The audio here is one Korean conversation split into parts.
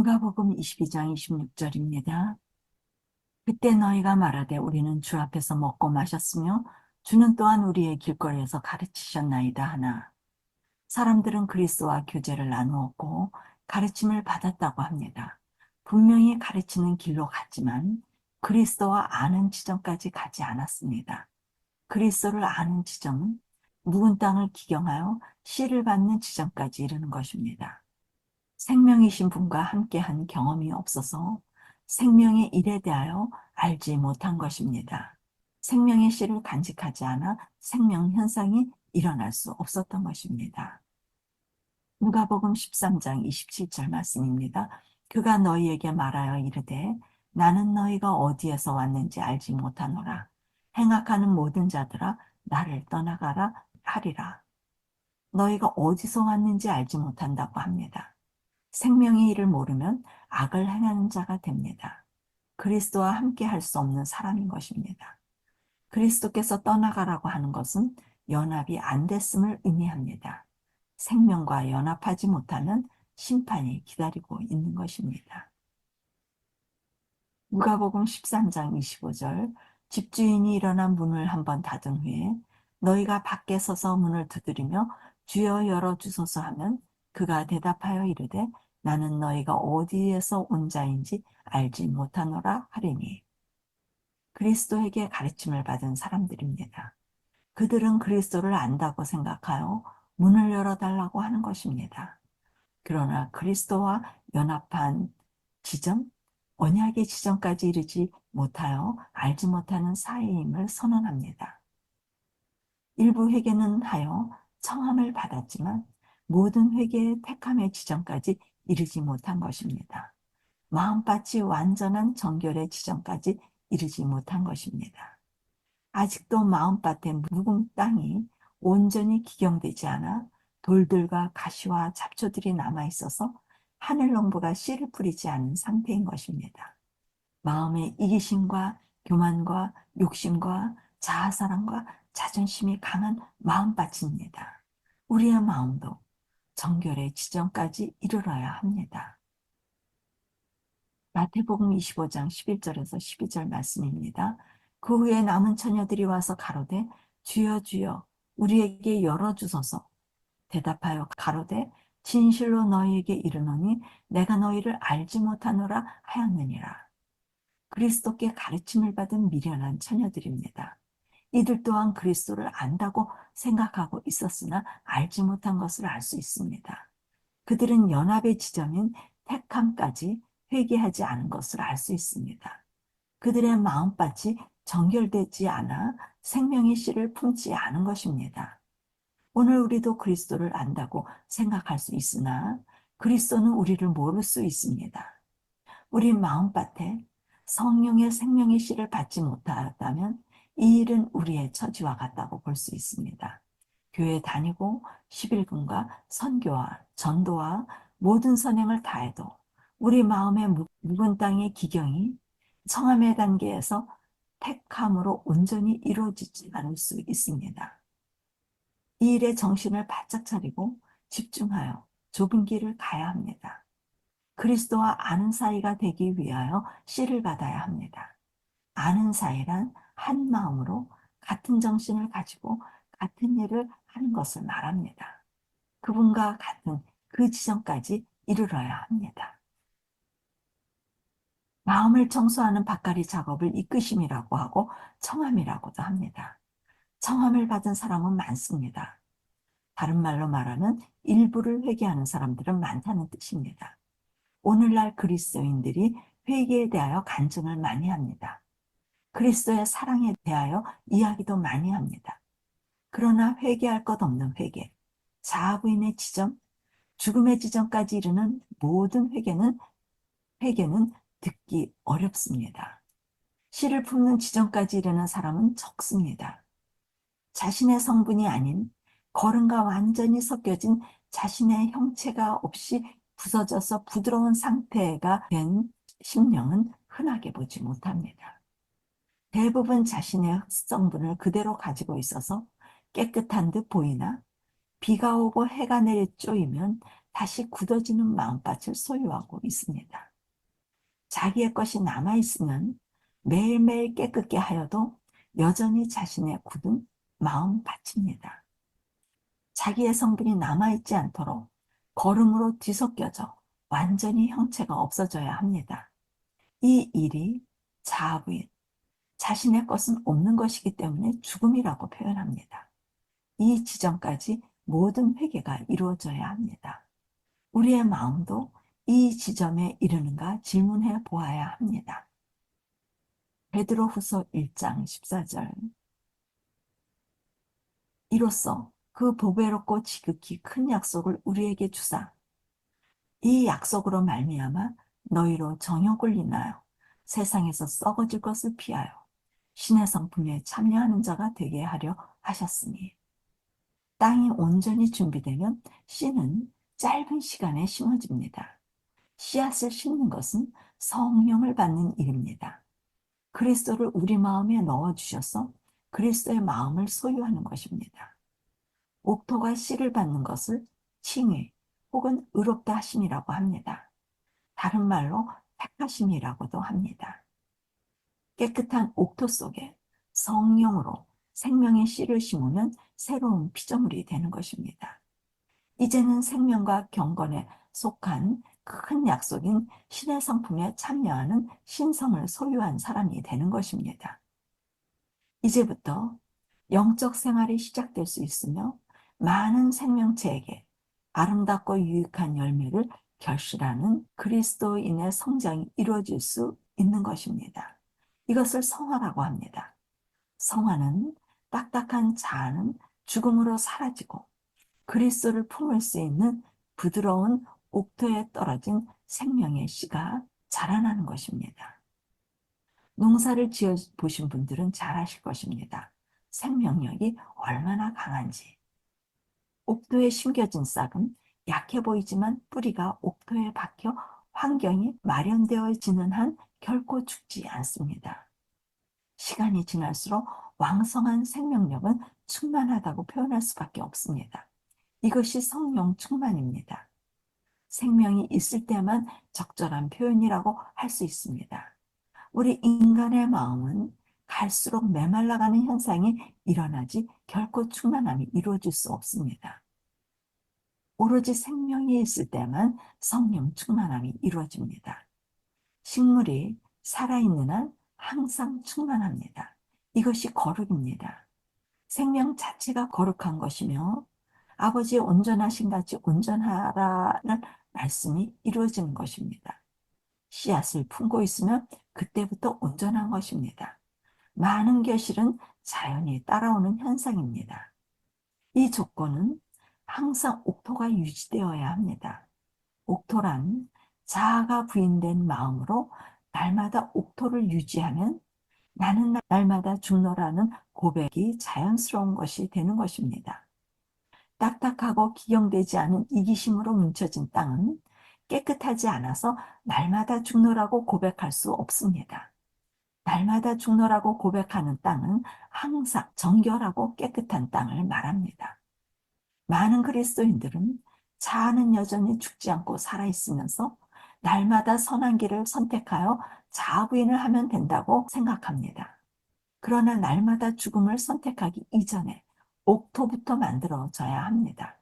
누가복음 22장 26절입니다. 그때 너희가 말하되 우리는 주 앞에서 먹고 마셨으며 주는 또한 우리의 길거리에서 가르치셨나이다 하나, 사람들은 그리스도와 교제를 나누었고 가르침을 받았다고 합니다. 분명히 가르치는 길로 갔지만 그리스도와 아는 지점까지 가지 않았습니다. 그리스도를 아는 지점은 묵은 땅을 기경하여 씨를 받는 지점까지 이르는 것입니다. 생명이신 분과 함께한 경험이 없어서 생명의 일에 대하여 알지 못한 것입니다. 생명의 씨를 간직하지 않아 생명 현상이 일어날 수 없었던 것입니다. 누가복음 13장 27절 말씀입니다. 그가 너희에게 말하여 이르되 나는 너희가 어디에서 왔는지 알지 못하노라. 행악하는 모든 자들아 나를 떠나가라 하리라. 너희가 어디서 왔는지 알지 못한다고 합니다. 생명의 일을 모르면 악을 행하는 자가 됩니다. 그리스도와 함께 할 수 없는 사람인 것입니다. 그리스도께서 떠나가라고 하는 것은 연합이 안 됐음을 의미합니다. 생명과 연합하지 못하는 심판이 기다리고 있는 것입니다. 누가복음 13장 25절, 집주인이 일어나 문을 한번 닫은 후에 너희가 밖에 서서 문을 두드리며 주여 열어주소서 하면 그가 대답하여 이르되 나는 너희가 어디에서 온 자인지 알지 못하노라 하리니. 그리스도에게 가르침을 받은 사람들입니다. 그들은 그리스도를 안다고 생각하여 문을 열어달라고 하는 것입니다. 그러나 그리스도와 연합한 지점, 언약의 지점까지 이르지 못하여 알지 못하는 사이임을 선언합니다. 일부 회개는 하여 청함을 받았지만 모든 회개의 택함의 지점까지 이르지 못한 것입니다. 마음밭이 완전한 정결의 지점까지 이르지 못한 것입니다. 아직도 마음밭의 묵은 땅이 온전히 기경되지 않아 돌들과 가시와 잡초들이 남아있어서 하늘농부가 씨를 뿌리지 않은 상태인 것입니다. 마음의 이기심과 교만과 욕심과 자아사랑과 자존심이 강한 마음밭입니다. 우리의 마음도 정결의 지점까지 이르러야 합니다. 마태복음 25장 11절에서 12절 말씀입니다. 그 후에 남은 처녀들이 와서 가로되 주여 주여 우리에게 열어주소서. 대답하여 가로되 진실로 너희에게 이르노니 내가 너희를 알지 못하노라 하였느니라. 그리스도께 가르침을 받은 미련한 처녀들입니다. 이들 또한 그리스도를 안다고 생각하고 있었으나 알지 못한 것을 알 수 있습니다. 그들은 연합의 지점인 택함까지 회개하지 않은 것을 알 수 있습니다. 그들의 마음밭이 정결되지 않아 생명의 씨를 품지 않은 것입니다. 오늘 우리도 그리스도를 안다고 생각할 수 있으나 그리스도는 우리를 모를 수 있습니다. 우리 마음밭에 성령의 생명의 씨를 받지 못하였다면 이 일은 우리의 처지와 같다고 볼 수 있습니다. 교회 다니고 11금과 선교와 전도와 모든 선행을 다해도 우리 마음의 묵은 땅의 기경이 성함의 단계에서 택함으로 온전히 이루어지지 않을 수 있습니다. 이 일에 정신을 바짝 차리고 집중하여 좁은 길을 가야 합니다. 그리스도와 아는 사이가 되기 위하여 씨를 받아야 합니다. 아는 사이란 한 마음으로 같은 정신을 가지고 같은 일을 하는 것을 말합니다. 그분과 같은 그 지점까지 이르러야 합니다. 마음을 청소하는 밭갈이 작업을 이끄심이라고 하고 청함이라고도 합니다. 청함을 받은 사람은 많습니다. 다른 말로 말하면 일부를 회개하는 사람들은 많다는 뜻입니다. 오늘날 그리스도인들이 회개에 대하여 간증을 많이 합니다. 그리스도의 사랑에 대하여 이야기도 많이 합니다. 그러나 회개할 것 없는 회개, 자아부인의 지점, 죽음의 지점까지 이르는 모든 회개는 듣기 어렵습니다. 씨를 품는 지점까지 이르는 사람은 적습니다. 자신의 성분이 아닌 거름과 완전히 섞여진 자신의 형체가 없이 부서져서 부드러운 상태가 된 심령은 흔하게 보지 못합니다. 대부분 자신의 성분을 그대로 가지고 있어서 깨끗한 듯 보이나 비가 오고 해가 내려 쪼이면 다시 굳어지는 마음밭을 소유하고 있습니다. 자기의 것이 남아있으면 매일매일 깨끗게 하여도 여전히 자신의 굳은 마음밭입니다. 자기의 성분이 남아있지 않도록 거름으로 뒤섞여져 완전히 형체가 없어져야 합니다. 이 일이 자아부인, 자신의 것은 없는 것이기 때문에 죽음이라고 표현합니다. 이 지점까지 모든 회개가 이루어져야 합니다. 우리의 마음도 이 지점에 이르는가 질문해 보아야 합니다. 베드로후서 1장 14절. 이로써 그 보배롭고 지극히 큰 약속을 우리에게 주사 이 약속으로 말미암아 너희로 정욕을 인하여 세상에서 썩어질 것을 피하여 신의 성품에 참여하는 자가 되게 하려 하셨으니 땅이 온전히 준비되면 씨는 짧은 시간에 심어집니다. 씨앗을 심는 것은 성령을 받는 일입니다. 그리스도를 우리 마음에 넣어주셔서 그리스도의 마음을 소유하는 것입니다. 옥토가 씨를 받는 것을 칭의 혹은 의롭다 하심이라고 합니다. 다른 말로 택하심이라고도 합니다. 깨끗한 옥토 속에 성령으로 생명의 씨를 심으면 새로운 피조물이 되는 것입니다. 이제는 생명과 경건에 속한 큰 약속인 신의 성품에 참여하는 신성을 소유한 사람이 되는 것입니다. 이제부터 영적 생활이 시작될 수 있으며 많은 생명체에게 아름답고 유익한 열매를 결실하는 그리스도인의 성장이 이루어질 수 있는 것입니다. 이것을 성화라고 합니다. 성화는 딱딱한 자아는 죽음으로 사라지고 그리스도를 품을 수 있는 부드러운 옥토에 떨어진 생명의 씨가 자라나는 것입니다. 농사를 지어 보신 분들은 잘 아실 것입니다. 생명력이 얼마나 강한지. 옥토에 심겨진 싹은 약해 보이지만 뿌리가 옥토에 박혀 환경이 마련되어지는 한 결코 죽지 않습니다. 시간이 지날수록 왕성한 생명력은 충만하다고 표현할 수밖에 없습니다. 이것이 성령 충만입니다. 생명이 있을 때만 적절한 표현이라고 할 수 있습니다. 우리 인간의 마음은 갈수록 메말라가는 현상이 일어나지 결코 충만함이 이루어질 수 없습니다. 오로지 생명이 있을 때만 성령 충만함이 이루어집니다. 식물이 살아있는 한 항상 충만합니다. 이것이 거룩입니다. 생명 자체가 거룩한 것이며 아버지의 온전하신 같이 온전하라는 말씀이 이루어지는 것입니다. 씨앗을 품고 있으면 그때부터 온전한 것입니다. 많은 결실은 자연히 따라오는 현상입니다. 이 조건은 항상 옥토가 유지되어야 합니다. 옥토란 자아가 부인된 마음으로 날마다 옥토를 유지하면 나는 날마다 죽노라는 고백이 자연스러운 것이 되는 것입니다. 딱딱하고 기경되지 않은 이기심으로 뭉쳐진 땅은 깨끗하지 않아서 날마다 죽노라고 고백할 수 없습니다. 날마다 죽노라고 고백하는 땅은 항상 정결하고 깨끗한 땅을 말합니다. 많은 그리스도인들은 자아는 여전히 죽지 않고 살아있으면서 날마다 선한 길을 선택하여 자아 부인을 하면 된다고 생각합니다. 그러나 날마다 죽음을 선택하기 이전에 옥토부터 만들어져야 합니다.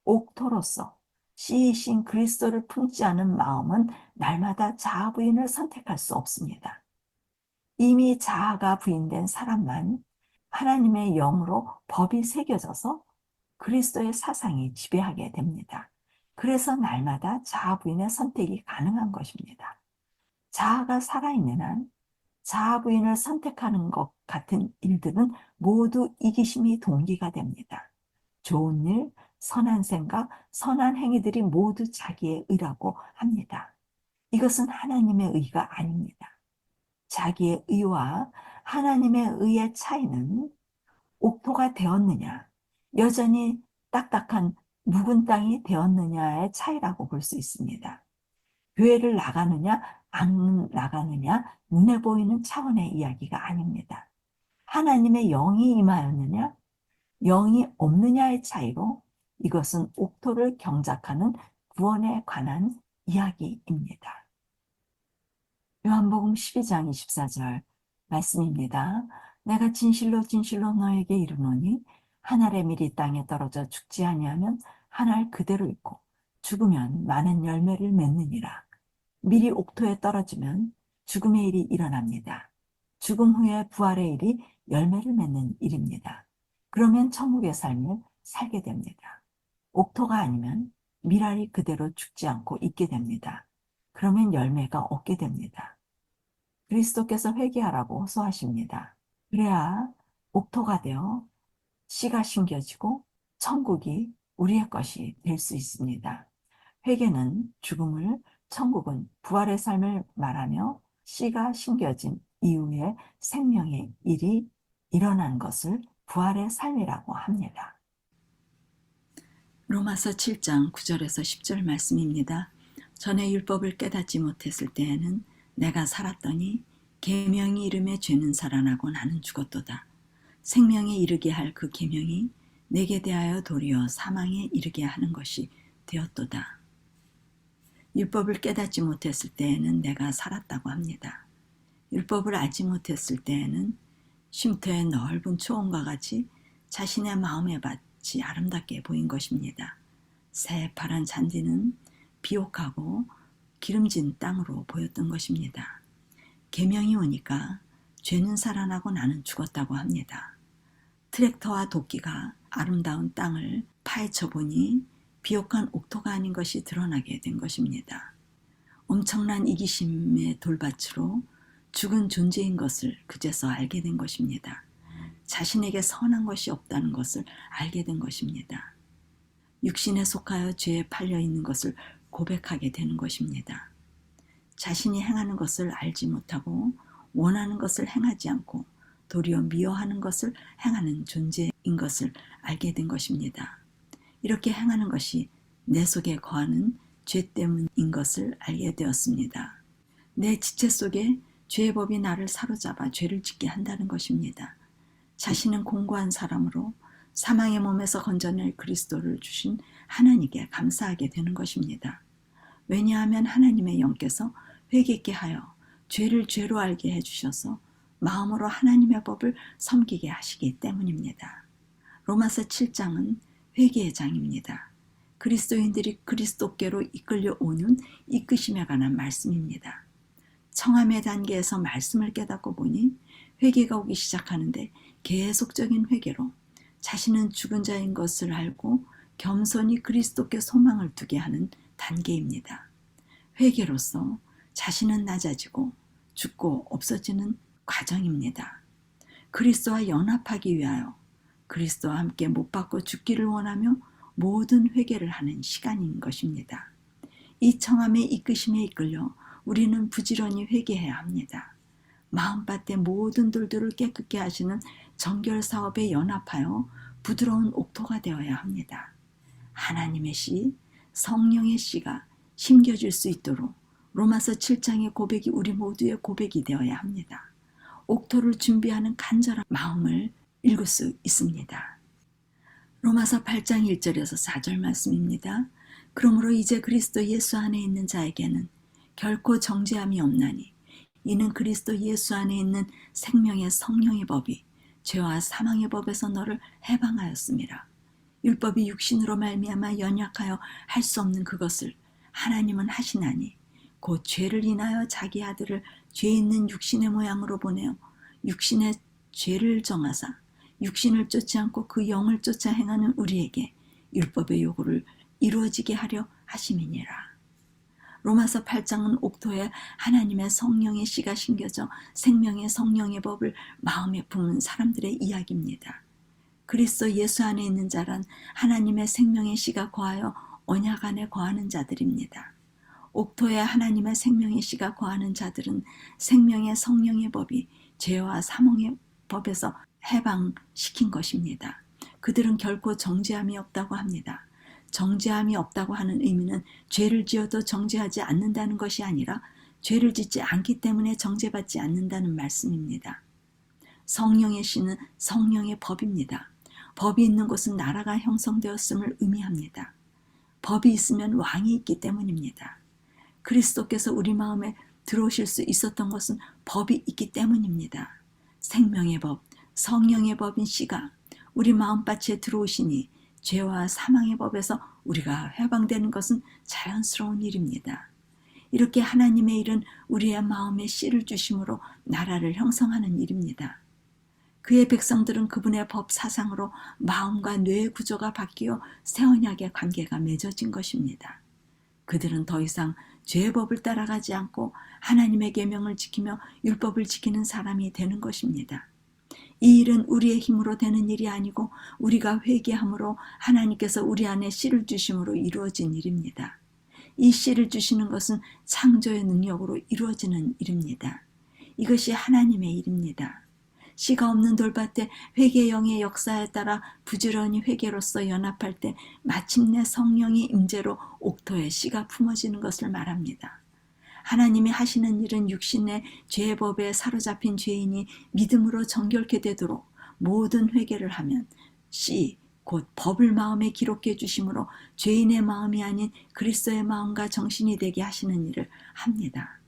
옥토로서 씨이신 그리스도를 품지 않은 마음은 날마다 자아 부인을 선택할 수 없습니다. 이미 자아가 부인된 사람만 하나님의 영으로 법이 새겨져서 그리스도의 사상이 지배하게 됩니다. 그래서 날마다 자아 부인의 선택이 가능한 것입니다. 자아가 살아있는 한 자아 부인을 선택하는 것 같은 일들은 모두 이기심이 동기가 됩니다. 좋은 일, 선한 생각, 선한 행위들이 모두 자기의 의라고 합니다. 이것은 하나님의 의가 아닙니다. 자기의 의와 하나님의 의의 차이는 옥토가 되었느냐, 여전히 딱딱한 묵은 땅이 되었느냐의 차이라고 볼 수 있습니다. 교회를 나가느냐, 안 나가느냐, 눈에 보이는 차원의 이야기가 아닙니다. 하나님의 영이 임하였느냐, 영이 없느냐의 차이로 이것은 옥토를 경작하는 구원에 관한 이야기입니다. 요한복음 12장 24절 말씀입니다. 내가 진실로 진실로 너에게 이르노니 한 알의 밀이 땅에 떨어져 죽지 아니하면 한 알 그대로 있고 죽으면 많은 열매를 맺느니라. 밀이 옥토에 떨어지면 죽음의 일이 일어납니다. 죽음 후에 부활의 일이 열매를 맺는 일입니다. 그러면 천국의 삶을 살게 됩니다. 옥토가 아니면 밀알이 그대로 죽지 않고 있게 됩니다. 그러면 열매가 없게 됩니다. 그리스도께서 회개하라고 호소하십니다. 그래야 옥토가 되어 씨가 심겨지고 천국이 우리의 것이 될 수 있습니다. 회개는 죽음을, 천국은 부활의 삶을 말하며 씨가 심겨진 이후에 생명의 일이 일어난 것을 부활의 삶이라고 합니다. 로마서 7장 9절에서 10절 말씀입니다. 전에 율법을 깨닫지 못했을 때에는 내가 살았더니 계명이 이름에 죄는 살아나고 나는 죽었도다. 생명에 이르게 할 그 계명이 내게 대하여 도리어 사망에 이르게 하는 것이 되었도다. 율법을 깨닫지 못했을 때에는 내가 살았다고 합니다. 율법을 알지 못했을 때에는 쉼터의 넓은 초원과 같이 자신의 마음의 밭이 아름답게 보인 것입니다. 새파란 잔디는 비옥하고 기름진 땅으로 보였던 것입니다. 계명이 오니까 죄는 살아나고 나는 죽었다고 합니다. 트랙터와 도끼가 아름다운 땅을 파헤쳐 보니 비옥한 옥토가 아닌 것이 드러나게 된 것입니다. 엄청난 이기심의 돌밭으로 죽은 존재인 것을 그제서 알게 된 것입니다. 자신에게 선한 것이 없다는 것을 알게 된 것입니다. 육신에 속하여 죄에 팔려 있는 것을 고백하게 되는 것입니다. 자신이 행하는 것을 알지 못하고 원하는 것을 행하지 않고 도리어 미워하는 것을 행하는 존재인 것을 알게 된 것입니다. 이렇게 행하는 것이 내 속에 거하는 죄 때문인 것을 알게 되었습니다. 내 지체 속에 죄의 법이 나를 사로잡아 죄를 짓게 한다는 것입니다. 자신은 공고한 사람으로 사망의 몸에서 건져낼 그리스도를 주신 하나님께 감사하게 되는 것입니다. 왜냐하면 하나님의 영께서 회개케 하여 죄를 죄로 알게 해주셔서 마음으로 하나님의 법을 섬기게 하시기 때문입니다. 로마서 7장은 회개의 장입니다. 그리스도인들이 그리스도께로 이끌려오는 이끄심에 관한 말씀입니다. 청함의 단계에서 말씀을 깨닫고 보니 회개가 오기 시작하는데 계속적인 회개로 자신은 죽은 자인 것을 알고 겸손히 그리스도께 소망을 두게 하는 단계입니다. 회개로서 자신은 낮아지고 죽고 없어지는 과정입니다. 그리스도와 연합하기 위하여 그리스도와 함께 못 박고 죽기를 원하며 모든 회개를 하는 시간인 것입니다. 이 청함의 이끄심에 이끌려 우리는 부지런히 회개해야 합니다. 마음밭의 모든 돌들을 깨끗게 하시는 정결 사업에 연합하여 부드러운 옥토가 되어야 합니다. 하나님의 씨, 성령의 씨가 심겨질 수 있도록 로마서 7장의 고백이 우리 모두의 고백이 되어야 합니다. 옥토를 준비하는 간절한 마음을 읽을 수 있습니다. 로마서 8장 1절에서 4절 말씀입니다. 그러므로 이제 그리스도 예수 안에 있는 자에게는 결코 정죄함이 없나니 이는 그리스도 예수 안에 있는 생명의 성령의 법이 죄와 사망의 법에서 너를 해방하였습니다. 율법이 육신으로 말미암아 연약하여 할 수 없는 그것을 하나님은 하시나니 곧 죄를 인하여 자기 아들을 죄 있는 육신의 모양으로 보내어 육신의 죄를 정하사 육신을 쫓지 않고 그 영을 쫓아 행하는 우리에게 율법의 요구를 이루어지게 하려 하심이니라. 로마서 8장은 옥토에 하나님의 성령의 씨가 심겨져 생명의 성령의 법을 마음에 품은 사람들의 이야기입니다. 그리스도 예수 안에 있는 자란 하나님의 생명의 씨가 거하여 언약 안에 거하는 자들입니다. 옥토에 하나님의 생명의 씨가 거하는 자들은 생명의 성령의 법이 죄와 사망의 법에서 해방시킨 것입니다. 그들은 결코 정죄함이 없다고 합니다. 정죄함이 없다고 하는 의미는 죄를 지어도 정죄하지 않는다는 것이 아니라 죄를 짓지 않기 때문에 정죄받지 않는다는 말씀입니다. 성령의 씨는 성령의 법입니다. 법이 있는 곳은 나라가 형성되었음을 의미합니다. 법이 있으면 왕이 있기 때문입니다. 그리스도께서 우리 마음에 들어오실 수 있었던 것은 법이 있기 때문입니다. 생명의 법, 성령의 법인 씨가 우리 마음밭에 들어오시니 죄와 사망의 법에서 우리가 해방되는 것은 자연스러운 일입니다. 이렇게 하나님의 일은 우리의 마음에 씨를 주심으로 나라를 형성하는 일입니다. 그의 백성들은 그분의 법 사상으로 마음과 뇌의 구조가 바뀌어 새 언약의 관계가 맺어진 것입니다. 그들은 더 이상 죄의 법을 따라가지 않고 하나님의 계명을 지키며 율법을 지키는 사람이 되는 것입니다. 이 일은 우리의 힘으로 되는 일이 아니고 우리가 회개함으로 하나님께서 우리 안에 씨를 주심으로 이루어진 일입니다. 이 씨를 주시는 것은 창조의 능력으로 이루어지는 일입니다. 이것이 하나님의 일입니다. 씨가 없는 돌밭에 회개의 영의 역사에 따라 부지런히 회개로서 연합할 때 마침내 성령의 임재로 옥토에 씨가 품어지는 것을 말합니다. 하나님이 하시는 일은 육신의 죄의 법에 사로잡힌 죄인이 믿음으로 정결케 되도록 모든 회개를 하면 씨, 곧 법을 마음에 기록해 주심으로 죄인의 마음이 아닌 그리스도의 마음과 정신이 되게 하시는 일을 합니다.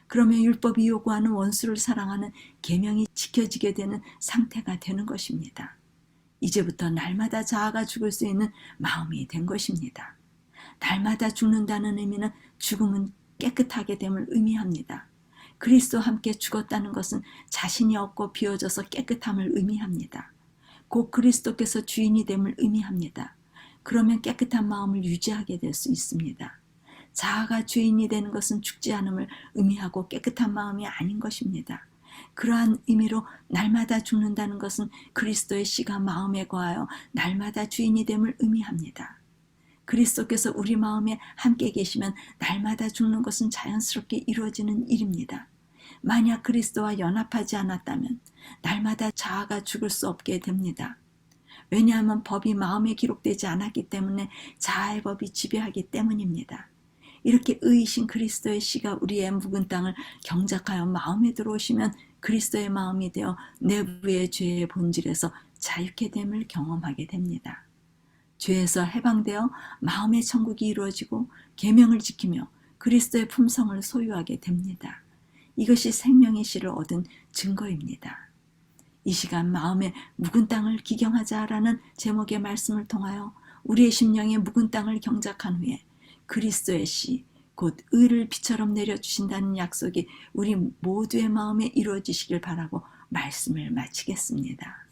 그러면 율법이 요구하는 원수를 사랑하는 계명이 지켜지게 되는 상태가 되는 것입니다. 이제부터 날마다 자아가 죽을 수 있는 마음이 된 것입니다. 날마다 죽는다는 의미는 죽음은 깨끗하게 됨을 의미합니다. 그리스도와 함께 죽었다는 것은 자신이 없고 비워져서 깨끗함을 의미합니다. 곧 그리스도께서 주인이 됨을 의미합니다. 그러면 깨끗한 마음을 유지하게 될 수 있습니다. 자아가 주인이 되는 것은 죽지 않음을 의미하고 깨끗한 마음이 아닌 것입니다. 그러한 의미로 날마다 죽는다는 것은 그리스도의 씨가 마음에 거하여 날마다 주인이 됨을 의미합니다. 그리스도께서 우리 마음에 함께 계시면 날마다 죽는 것은 자연스럽게 이루어지는 일입니다. 만약 그리스도와 연합하지 않았다면 날마다 자아가 죽을 수 없게 됩니다. 왜냐하면 법이 마음에 기록되지 않았기 때문에 자아의 법이 지배하기 때문입니다. 이렇게 의이신 그리스도의 씨가 우리의 묵은 땅을 경작하여 마음에 들어오시면 그리스도의 마음이 되어 내부의 죄의 본질에서 자유케 됨을 경험하게 됩니다. 죄에서 해방되어 마음의 천국이 이루어지고 계명을 지키며 그리스도의 품성을 소유하게 됩니다. 이것이 생명의 씨를 얻은 증거입니다. 이 시간 마음의 묵은 땅을 기경하자라는 제목의 말씀을 통하여 우리의 심령의 묵은 땅을 경작한 후에 그리스도의 씨, 곧 의를 비처럼 내려주신다는 약속이 우리 모두의 마음에 이루어지시길 바라고 말씀을 마치겠습니다.